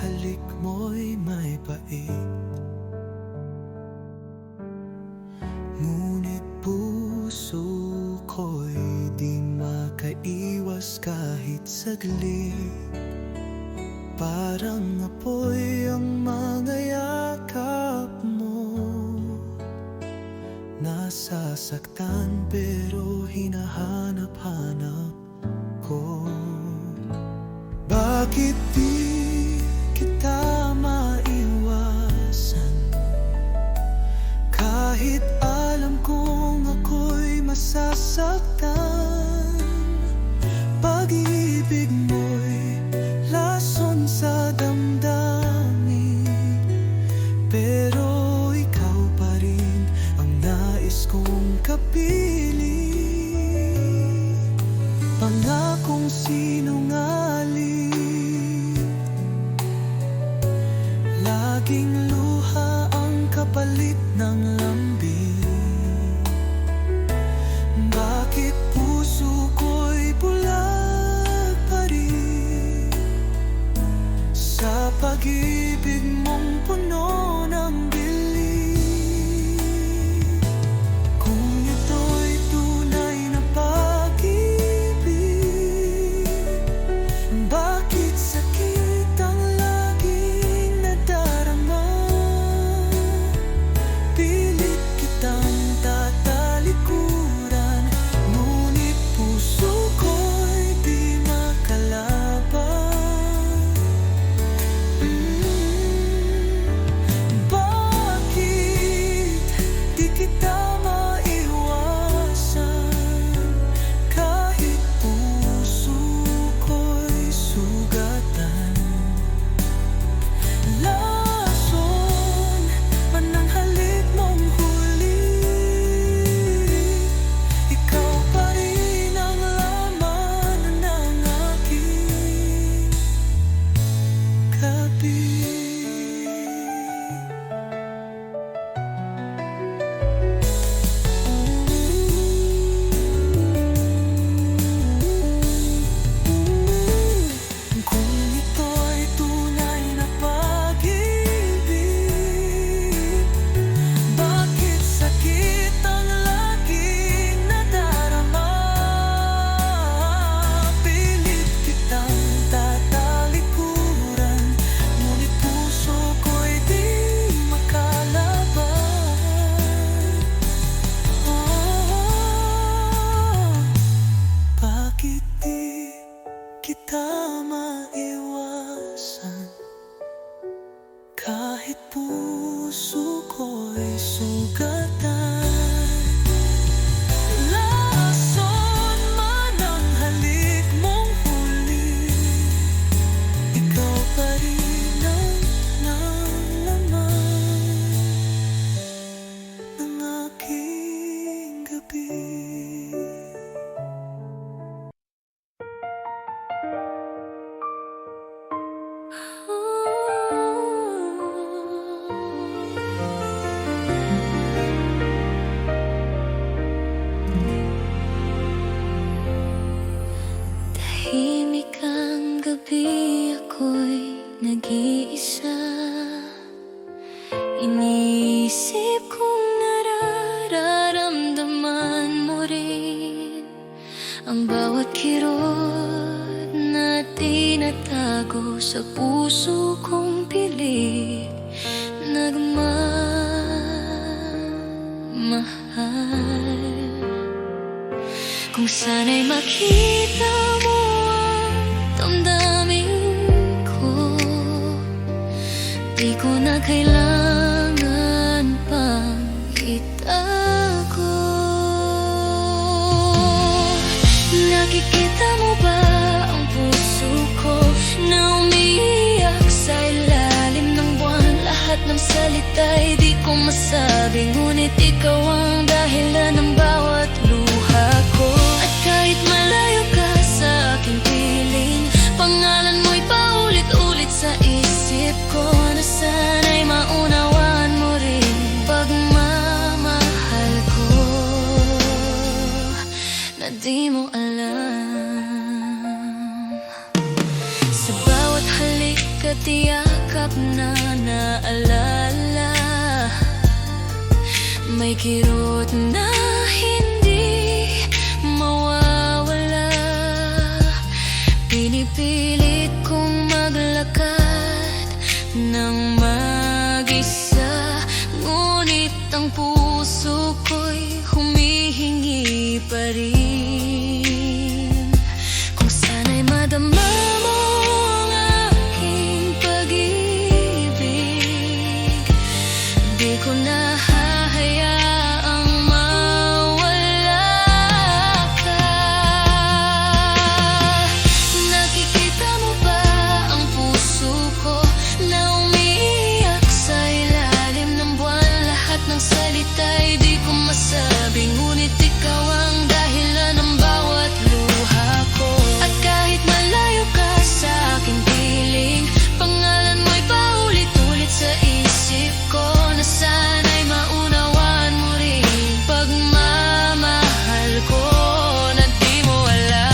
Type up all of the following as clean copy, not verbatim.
halik mo'y may pait, ngunit puso ko'y di makaiwas kahit saglit. Parang apoy ang mga yakap mo, nasasaktan pero hinahanap-hanap ko. Bakit di kita maiwasan, kahit alam kong ako'y masasaktan? Pag-ibig mo'y lason sa damdamin, pero ikaw pa rin ang nais kong kapiling. Pangakong sinungaling, laging luha ang kapalit ng lambing. Bakit puso ko'y bulag pa rin sa pag-ibig mong puno ng dilim? Kung ito'y tunay na pag-ibig, bakit sakit ang laging nadarama? Pilit kitang tatalikuran, ngunit puso ko'y di makalaban. Bakit di kita maiwasan, kahit puso ko'y sugatan? Lason man ang halik mong huli, ikaw pa rin ang laman ng aking gabi. Kung ito'y tunay na pag-ibig, bakit sakit ang laging nadarama? Pilit kitang tatalikuran, ngunit puso ko'y di makalaban. Bakit di kita maiwasan, kahit puso ko'y sugatan? Lason man ang halik mong huli, ikaw pa rin ang laman ng aking gabi. Tahimik ang gabi, ako'y nag-iisa. Iniisip kong nararamdaman mo rin ang bawat kirot na tinatago sa puso kong pilit nagmamahal. Kung sana'y makita mo ang damdamin ko, di ko na kailangan pang itago. Nakikita mo ba ang puso ko na umiiyak sa ilalim ng buwan? Lahat ng salita'y di ko masabi, ngunit ikaw ang dahilan ng bawat luha ko. At kahit malayo ka sa aking piling, pangalan mo'y paulit-ulit sa isip ko, na sana'y maunawaan mo rin pagmamahal ko na di mo alam. Sa bawat halik at tiyak tatak na naalala, may kirot na hindi mawawala. Pinipilit kong maglakad ng mag-isa, ngunit ang puso ko'y humihingi pa rin. Kung sana'y madama mo ang aking pag-ibig, di ko na hahayaang mawala ka. Nakikita mo ba ang puso ko na umiiyak sa ilalim ng buwan? Lahat ng salita'y di ko masabi, ngunit ikaw ang dahilan ng bawat luha ko. At kahit malayo ka sa aking piling, pangalan mo'y paulit-ulit sa isip ko, na sana'y maunawaan mo rin pagmamahal ko na di mo alam.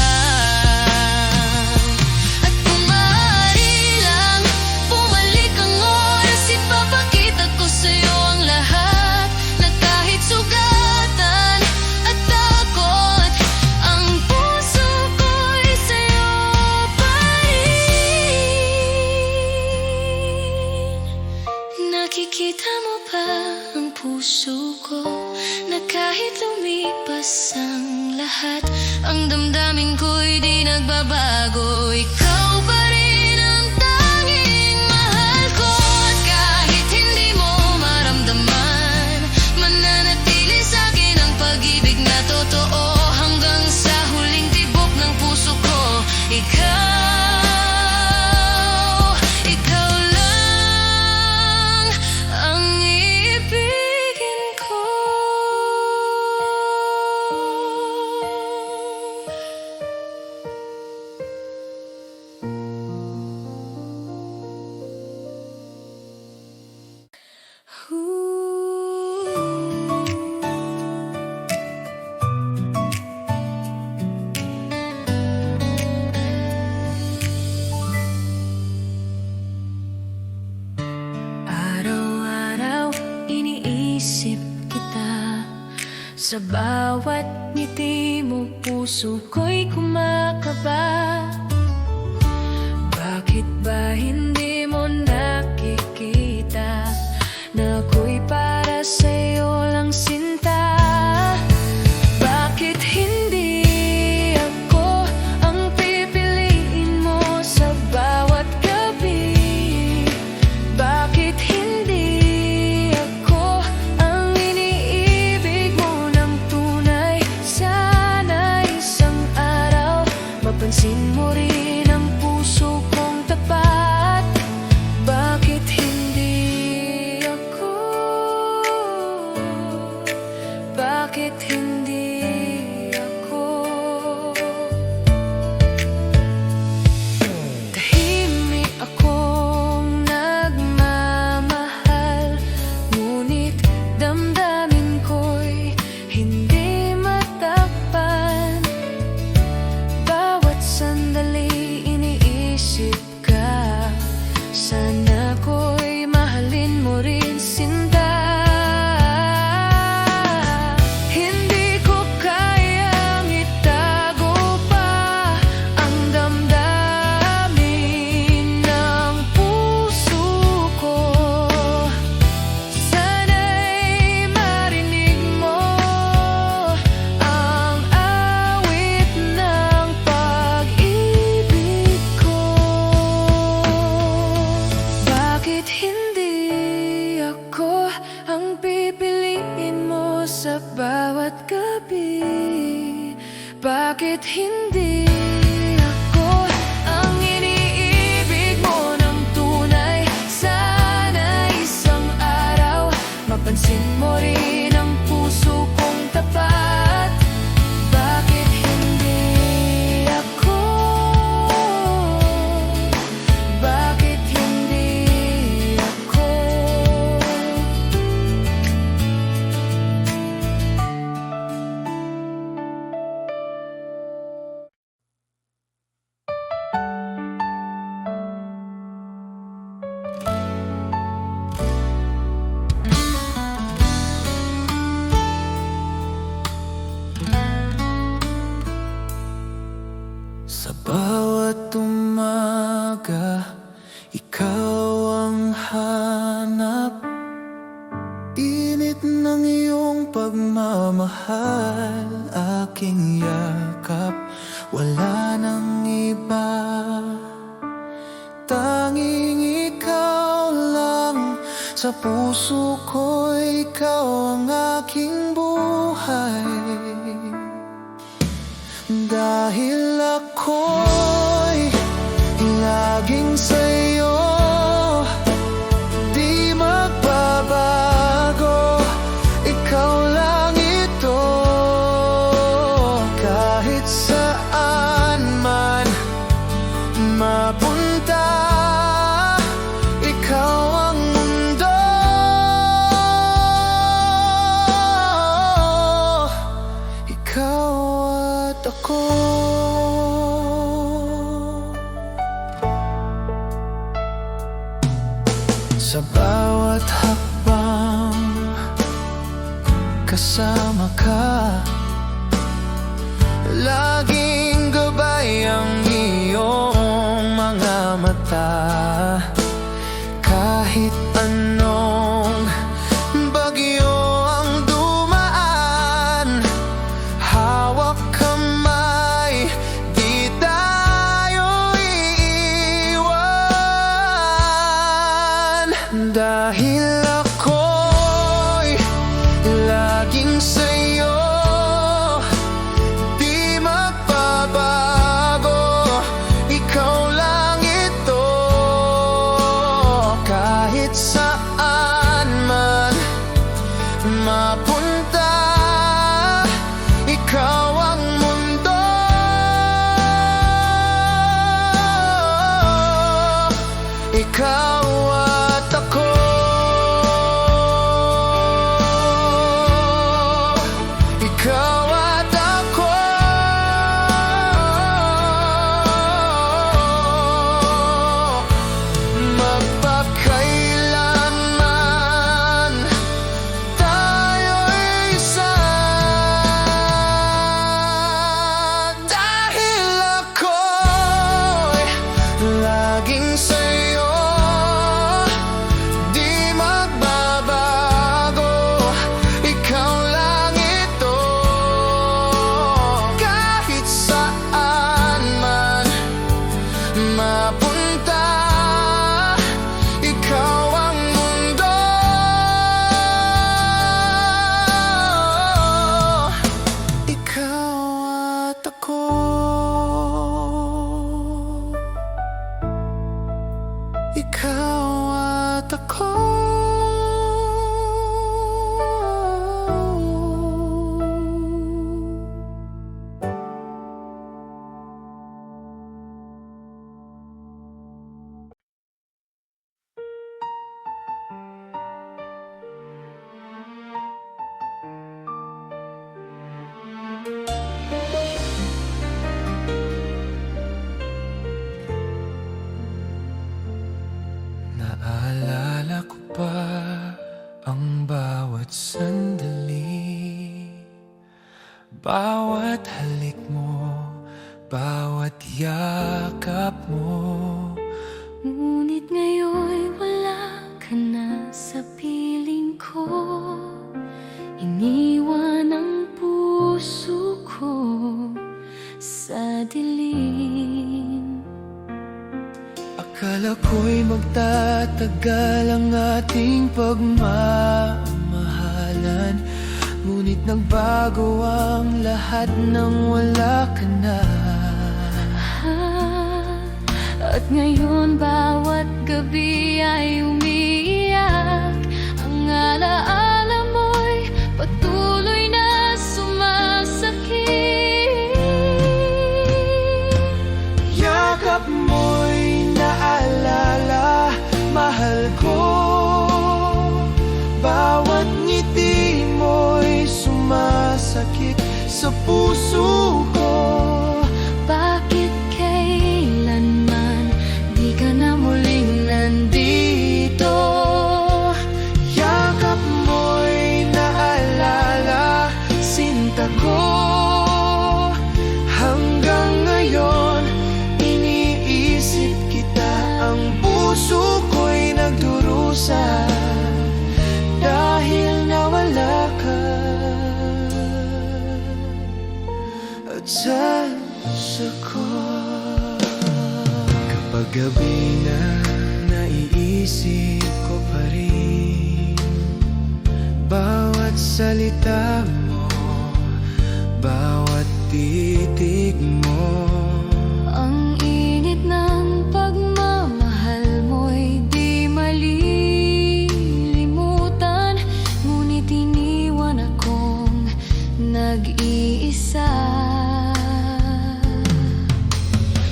At kung maaari lang, bumalik ang oras, ipapakita ko sa'yo ang lahat, na kahit sugatan at takot, ang puso ko'y sa'yo pa rin. Nakikita mo ba ang puso ko, na kahit lumipas ang lahat, ang damdamin ko'y di nagbabago? Ikaw pa rin ang tanging mahal ko. At kahit hindi mo maramdaman, mananatili sa'kin ang pag-ibig na totoo, hanggang sa huling tibok ng puso ko. Ikaw lang ang iibigin ko. Araw-araw iniisip kita, sa bawat ngiti mo puso ko'y kumakaba. Bakit ba hindi mo nakikita na ako'y para sa'yo lang sinta? Bakit hindi ako ang pipiliin mo sa bawat gabi? Bakit hindi ako ang iniibig mo ng tunay? Sana isang araw mapansin mo rin ang puso kong tapat. Bakit hindi ako? Bakit hindi ako? Tahimik akong nagmamahal, ngunit damdamin ko'y hindi matakpan. Bawat sandali iniisip ka, sana ko'y mahalin mo rin sinta. Hindi ko kayang itago pa ang damdamin ng puso ko. Sana'y marinig mo ang awit ng pag-ibig ko. Bakit hindi ako ang pipiliin mo sa bawat gabi? Bakit hindi ako ang iniibig mo ng tunay? Sana isang araw mapansin mo rin ang puso kong tapat. Bakit hindi ako? Bakit hindi ako? ikaw ang hanap. Init ng iyong pagmamahal, aking yakap, wala nang iba. Tanging ikaw lang, sa puso ko ikaw ang aking buhay. Dahil ako'y laging sa'yo, di magbabago, ikaw lang ito. Kahit saan man mapunta, ikaw ang mundo. Ikaw at ako. Sa bawat hakbang kasama ka, laging gabay ang iyong mga mata. Kahit anong bagyo ang dumaan, hawak kamay, di tayo iiwan. Dahil ako'y laging sa'yo, di magbabago, ikaw lang ito. Kahit saan man mapunta, ikaw ang mundo. Ikaw at ako. Ikaw at ako. Magpakailanman tayo'y isa. Dahil ako'y laging sa'yo, di magbabago, ikaw lang ito. Kahit saan man mapunta, ikaw ang mundo. Ikaw at ako. Ikaw at ako. Naalala ko pa ang bawat sandali, bawat halik mo, bawat yakap mo. Ngunit ngayon'y wala ka na sa piling ko. Iniwan ang puso ko sa dilim. Akala ko'y magtatagal ang ating pagmamahalan, ngunit nagbago ang lahat nang wala ka na. At ngayon bawat gabi ay umiiyak. Ang alaala mo'y patuloy na sumasakit. Yakap mo'y naalala, mahal ko. Bawat ngiti mo'y sumasakit sa puso ko. Bakit kailanman di ka na muling nandito? Yakap mo'y naalala, sinta ko. Hanggang ngayon iniisip kita, ang puso Paggabi na naiisip ko pa rin bawat salita mo, bawat titig mo. Ang init ng pagmamahal mo'y di malilimutan, ngunit iniwan akong nag-iisa.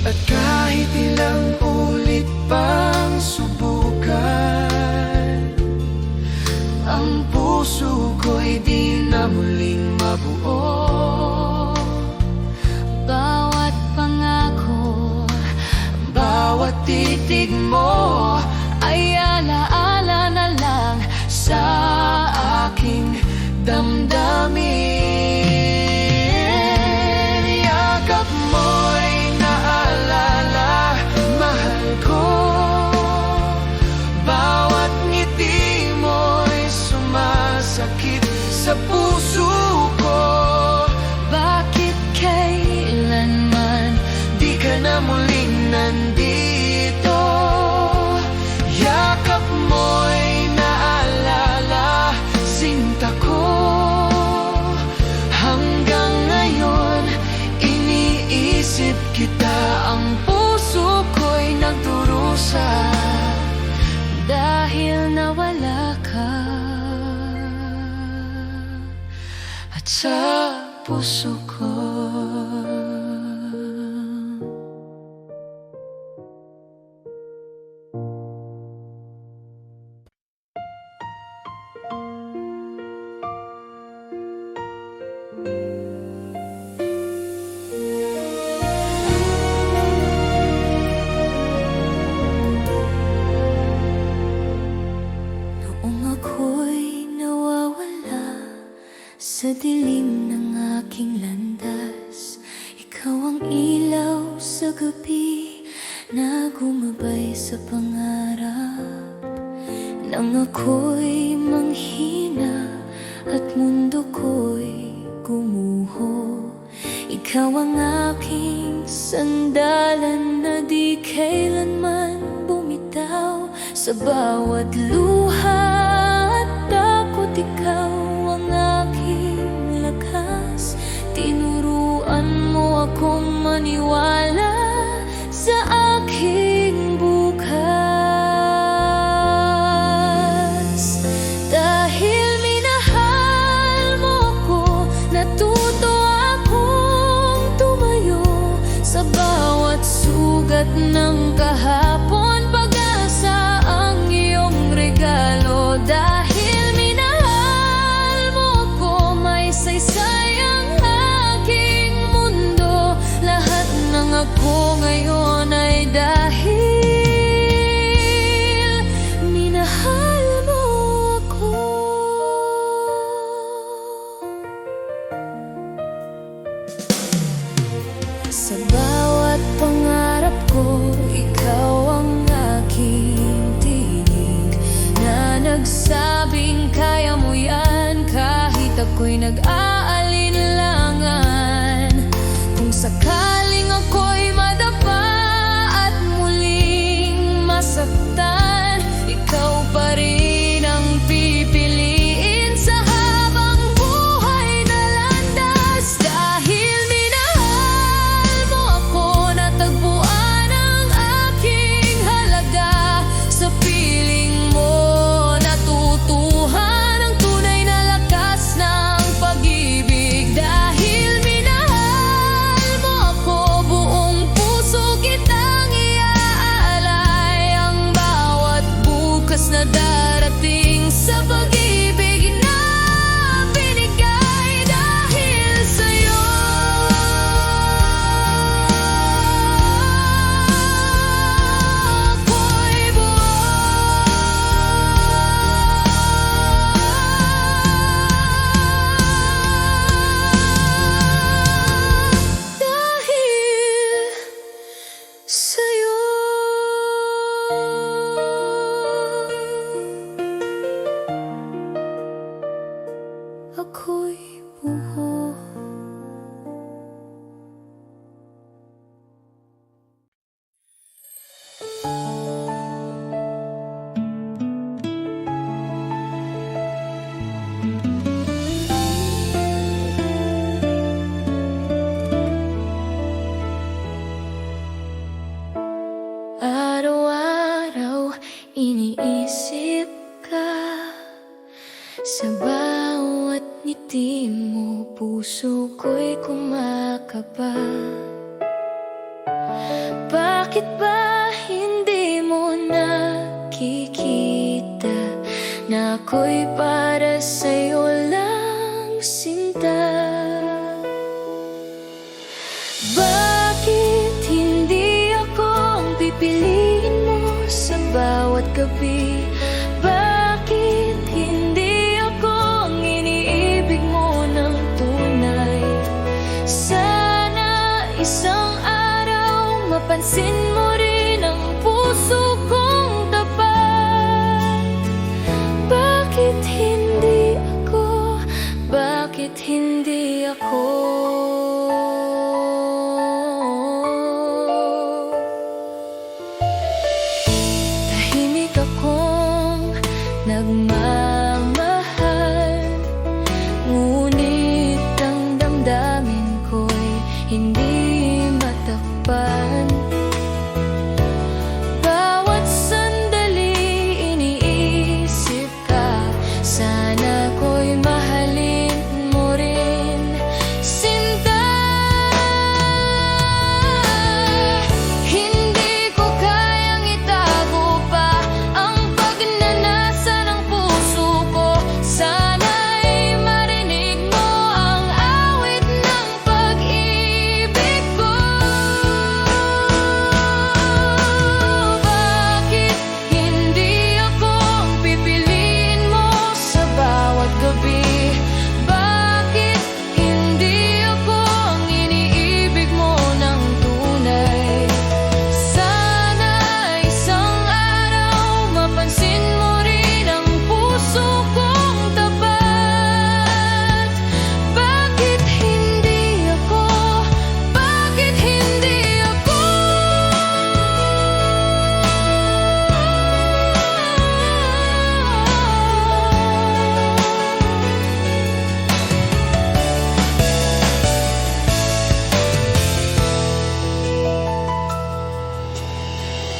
At kahit ilang ulit pang subukan, ang puso ko'y di na muling mabuo. Bawat pangako, Bawat titig mo ay alaala na lang sa aking damdamin. Yakap mo'y naalala, mahal ko. Bawat ngiti mo'y sumasakit sa puso ko. bakit kailanman Di ka na muling nandito. Yakap mo'y naalala, sinta ko. Hanggang ngayon, iniisip kita. Ang puso ko'y nagdurusa dahil nawala ka. at sa puso ko. Noong ako'y nawawala sa dilim ng aking landas, ikaw ang ilaw sa gabi na gumabay sa pangarap. Nang ako'y manghina at mundo ko'y gumuho, ikaw ang aking sandalan na di kailanman bumitaw. Sa bawat luha at takot, ikaw ang aking lakas. Tinuruan mo akong maniwala sa aking bukas. Dahil minahal mo ako, natuto akong tumayo sa bawat sugat ng kahapon. Pag-asa ang iyong regalo. Dahil minahal mo ako, may saysay ang aking mundo. Lahat ng ako ngayon ay dahil minahal mo ako. Sa bawat pangarap ko, ikaw ang aking tinig na nagsabing kaya mo yan kahit ako'y nag-aalinlangan. Kung sakaling ako'y madapa at muling masaktan, ikaw pa rin ang pipiliin sa habang buhay na landas. Dahil minahal mo ako, natagpuan ang aking halaga. Sa piling mo natutuhan ang tunay na lakas ng pag-ibig. Dahil minahal mo ako, buong puso kitang iaalay. Ang bawat bukas na darating sa pag-ibig na binigay dahil sa'yo. Ako'y buhay dahil sa'yo. Sa bawat ngiti mo, puso ko'y kumakaba. Bakit ba hindi mo nakikita na ako'y para sa'yo lang, sinta? Bakit hindi ako ang pipiliin mo sa bawat gabi? Bakit hindi ako ang iniibig mo ng tunay? Sana isang araw mapansin mo rin ang puso kong tapat. Bakit hindi ako? Bakit hindi ako? Tahimik akong nagmamahal, ngunit ang damdamin ko'y hindi matakpan. Bawat sandali iniisip ka, sana ko'y mahalin mo rin, sinta. Hindi ko kayang itago pa ang pagnanasa ng puso ko. Sana'y marinig mo ang awit ng pag-ibig ko. Bakit hindi ako ang pipiliin mo sa bawat gabi? Bakit hindi ako ang iniibig mo ng tunay? Sana isang araw mapansin mo rin ang puso kong tapat. Bakit hindi ako? Bakit hindi ako?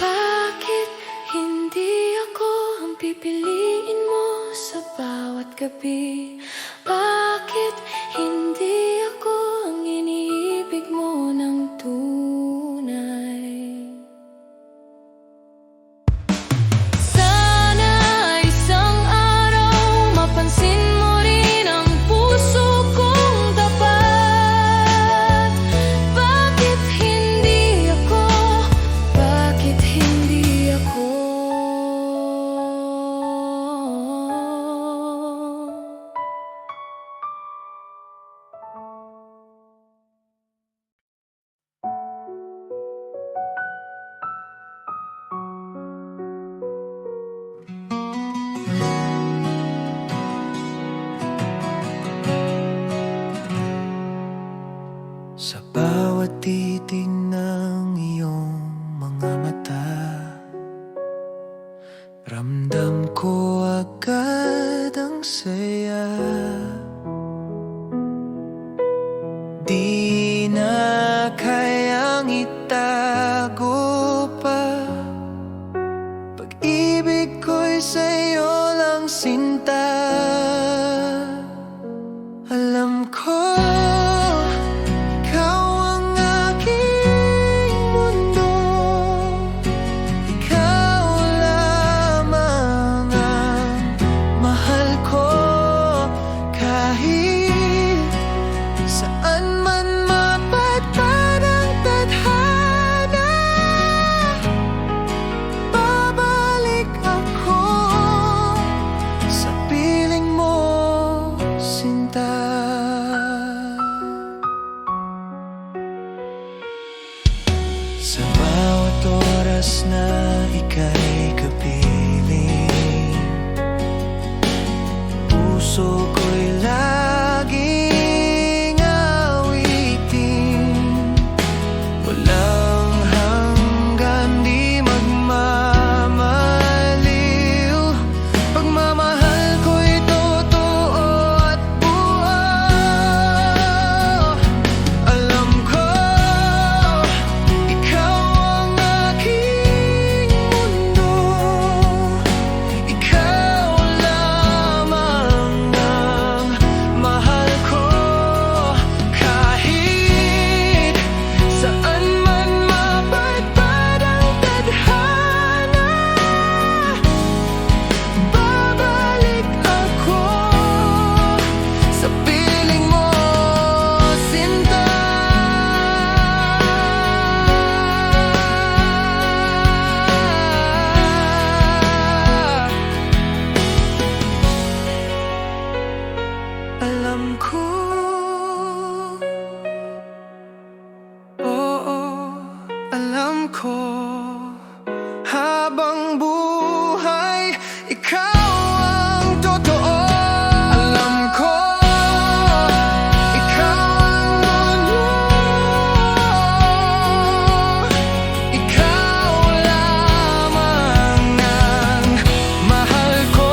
Bakit hindi ako ang pipiliin mo sa bawat gabi? Bakit hindi ako ang iniibig mo ng tunay? Sana isang araw mapansin mo rin ang puso kong tapat. Bakit hindi ako? Bakit hindi ako? Sa bawat titig ng iyong mga mata, ramdam ko agad ang saya. Di na kayang itago pa, pag-ibig ko'y sa'yo lang, sinta. Alam ko ikaw ang aking mundo, ikaw lamang ang mahal ko. Kahit saan man mapadpad ang tadhana, babalik ako sa piling mo, sinta. ikaw ang totoo. Alam ko, ikaw ang mundo. Ikaw lamang ang mahal ko.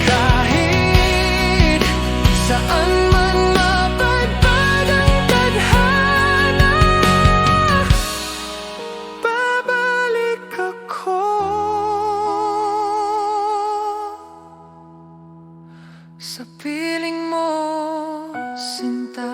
Kahit saan man mapadpad ang tadhana, babalik ako sa piling mo, sinta.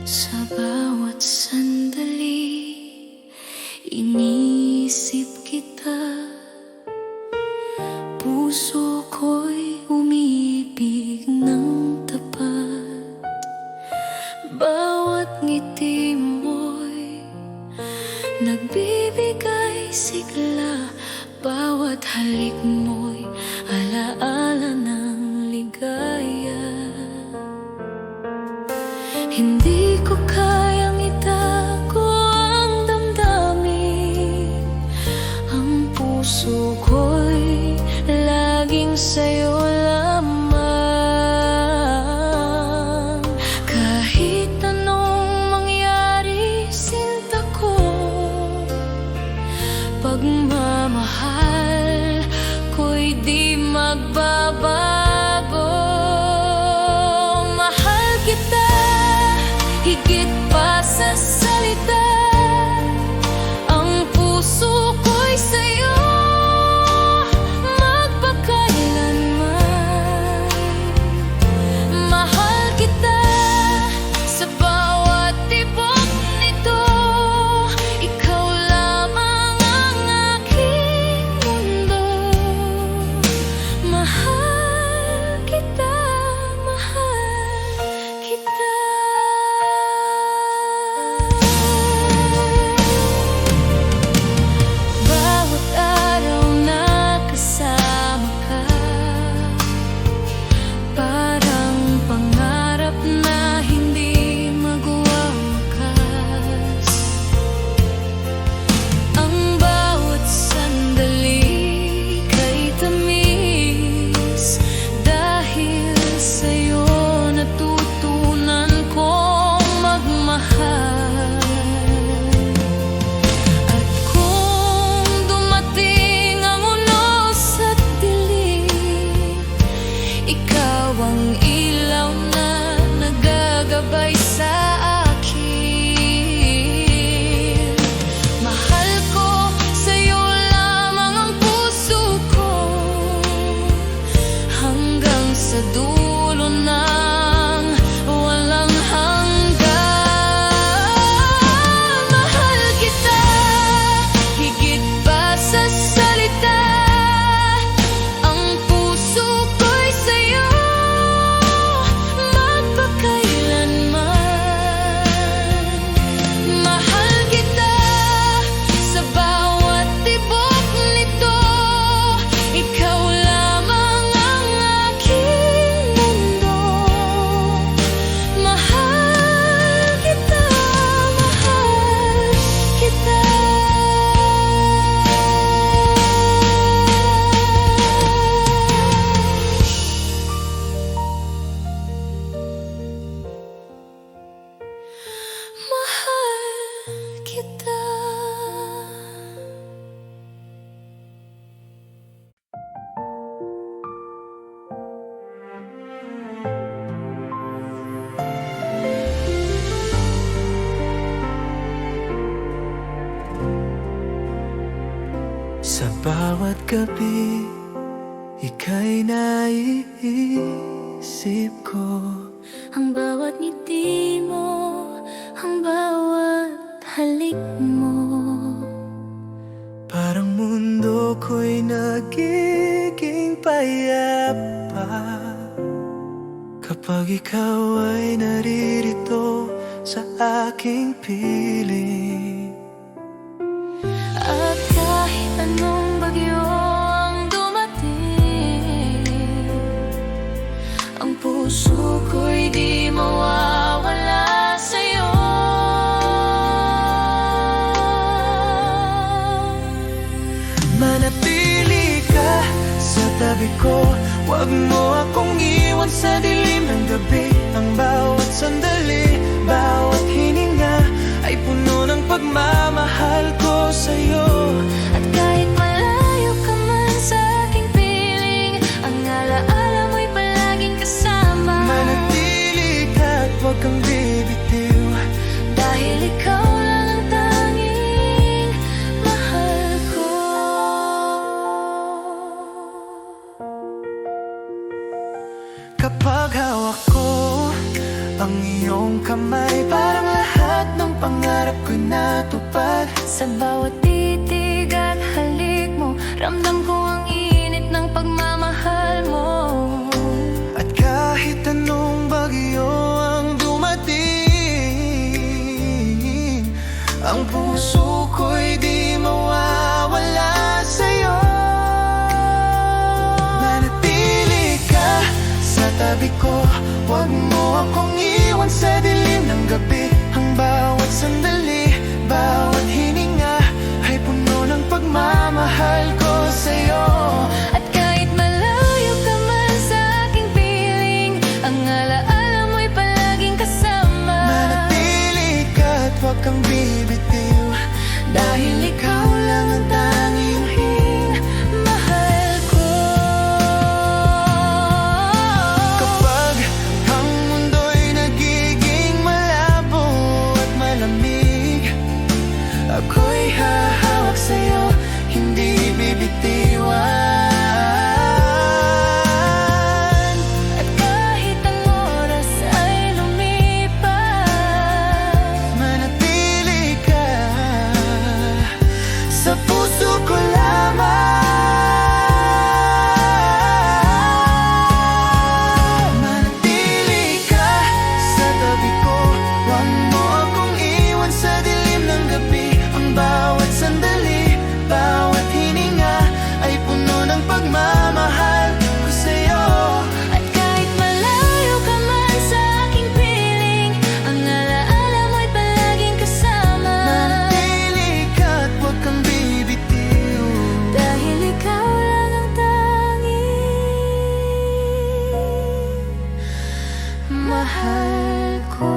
Sa bawat sandali, iniisip kita. Puso ko'y umiibig ng tapat. Bawat ngiti mo'y nagbibigay sigla. Bawat halik mo'y alaala ng ligaya. Hindi ko kayang itago ang damdamin. Ang puso ko'y laging sa'yo lamang. Kahit anong mangyari, sinta ko, pagmamahal ko'y di magbabago. Mahal kita higit pa sa salita. Ang puso ko'y sa'yo magpakailanman. Mahal kita sa bawat tibok nito. Ikaw lamang ang aking mundo. Mahal kita, mahal kita. Bawat araw na kasama ka, parang pangarap na hindi magwawakas. Ang bawat sandali kay tamis. Dahil sa'yo natutunan kong magmahal. At kung dumating ang unos at dilim, ikaw ang ilaw na nagagabay sa akin. Mahal ko, sa'yo lamang ang puso ko, hanggang sa dulo ng walang hanggan. Mahal kita higit pa sa salita. Ang puso ko'y sa'yo magpakailanman. Mahal kita sa bawat tibok nito. Ikaw lamang ang aking mundo. Mahal kita, mahal kita. Mahal kita. Sa bawat gabi, ika'y naiisip ko. Ang bawat ngiti mo, ang bawat halik mo. Parang mundo ko'y nagiging payapa kapag ikaw ay naririto sa aking piling. At kahit anong bagyo ang dumating, ang puso ko'y di mawawala sa'yo. Manatili ka sa tabi ko, huwag mo akong iwan sa dilim ng gabi. Ang bawat sandali, bawat hininga ay puno ng pagmamahal ko sa'yo. At kahit malayo ka man sa aking piling, ang alaala mo'y palaging kasama. Manatili ka at huwag kang bibitiw, Dahil ikaw lang ang tanging mahal ko. kapag hawak ko ang iyong kamay, parang lahat ng pangarap ko'y natupad. Sa bawat titig at halik mo, ramdam ko ang init ng pagmamahal mo. At kahit anong bagyo ang dumating, ang puso ko'y di mawawala sa'yo. Manatili ka sa tabi ko, huwag mo akong iwan sa dilim ng gabi. Ang bawat sandali, bawat hininga ay puno ng pagmamahal ko sa'yo. At kahit malayo ka man sa aking piling, ang alaala mo'y palaging kasama. Manatili ka at huwag kang bibitiw, dahil ikaw lang ang tanging mahal ko. Kapag ang mundo'y nagiging malabo at malamig, ako'y hahawak sa'yo, hindi bibitiwan. At kahit ang oras ay lumipas, Manatili ka sa puso ko lamang. Manatili ka sa tabi ko, huwag mo akong iwan sa dilim ng gabi. Ang bawat sandali, bawat hininga ay puno ng pagmamahal ko sa'yo. at kahit malayo ka man sa aking piling, ang alaala mo'y palaging kasama. Manatili ka at huwag kang bibitiw, Dahil ikaw lang ang tanging mahal ko.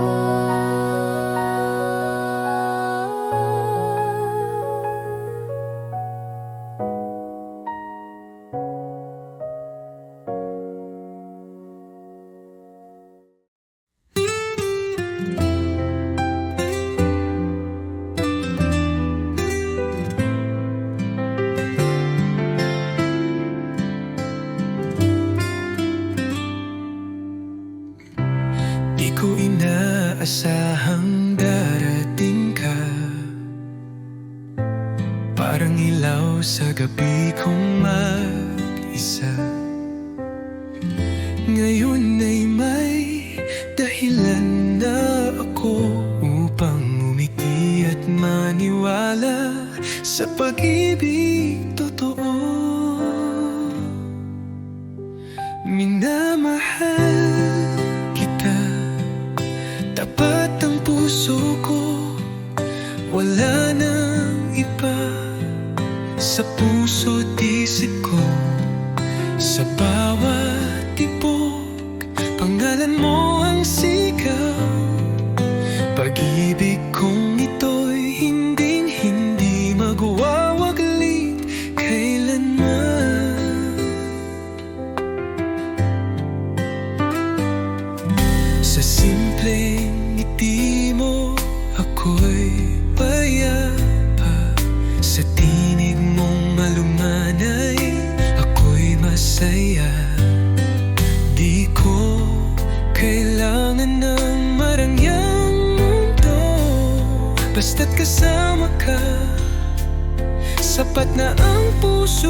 di ko inaasahang darating ka, parang ilaw sa gabi kong mag-isa. Ngayon ay may dahilan na ako upang umiti at maniwala sa pag-ibig totoo. Minamahal kita, tapat ang puso ko, wala nang iba. Sa puso't isip ko, sa bawat tibok, pangalan mo ang sigaw. Pag-ibig kong ito'y hinding-hindi magwawaglit kailanman. Sa simpleng ngiti mo, ako'y payapa. Sa tinig mong malumanay, ako'y masaya. Di ko kailangan ng marangyang mundo, basta't kasama ka. Sapat na ang puso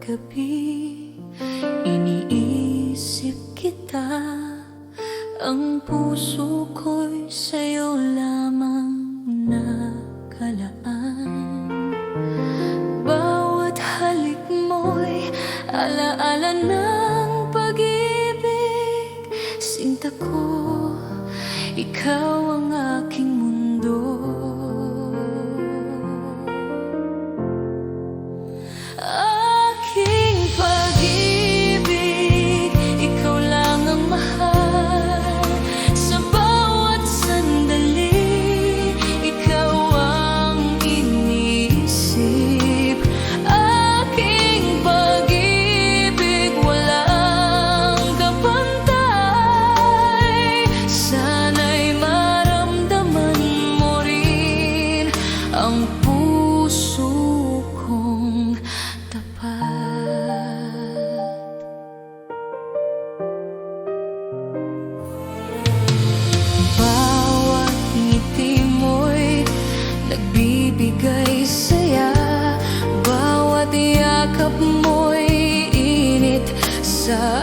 gabi iniisip kita. Ang puso ko'y sa'yo lamang nakalaan. Bawat halik mo'y alaala ng pag-ibig. Sinta ko, ikaw ang aking mundo. Aking pag-ibig, ikaw lang ang mahal. Sa bawat sandali, ikaw ang iniisip. Aking pag-ibig, walang kapantay. Sana'y maramdaman mo rin ang puso kong tapat. Bawat ngiti mo'y nagbibigay saya. Bawat yakap mo'y init sa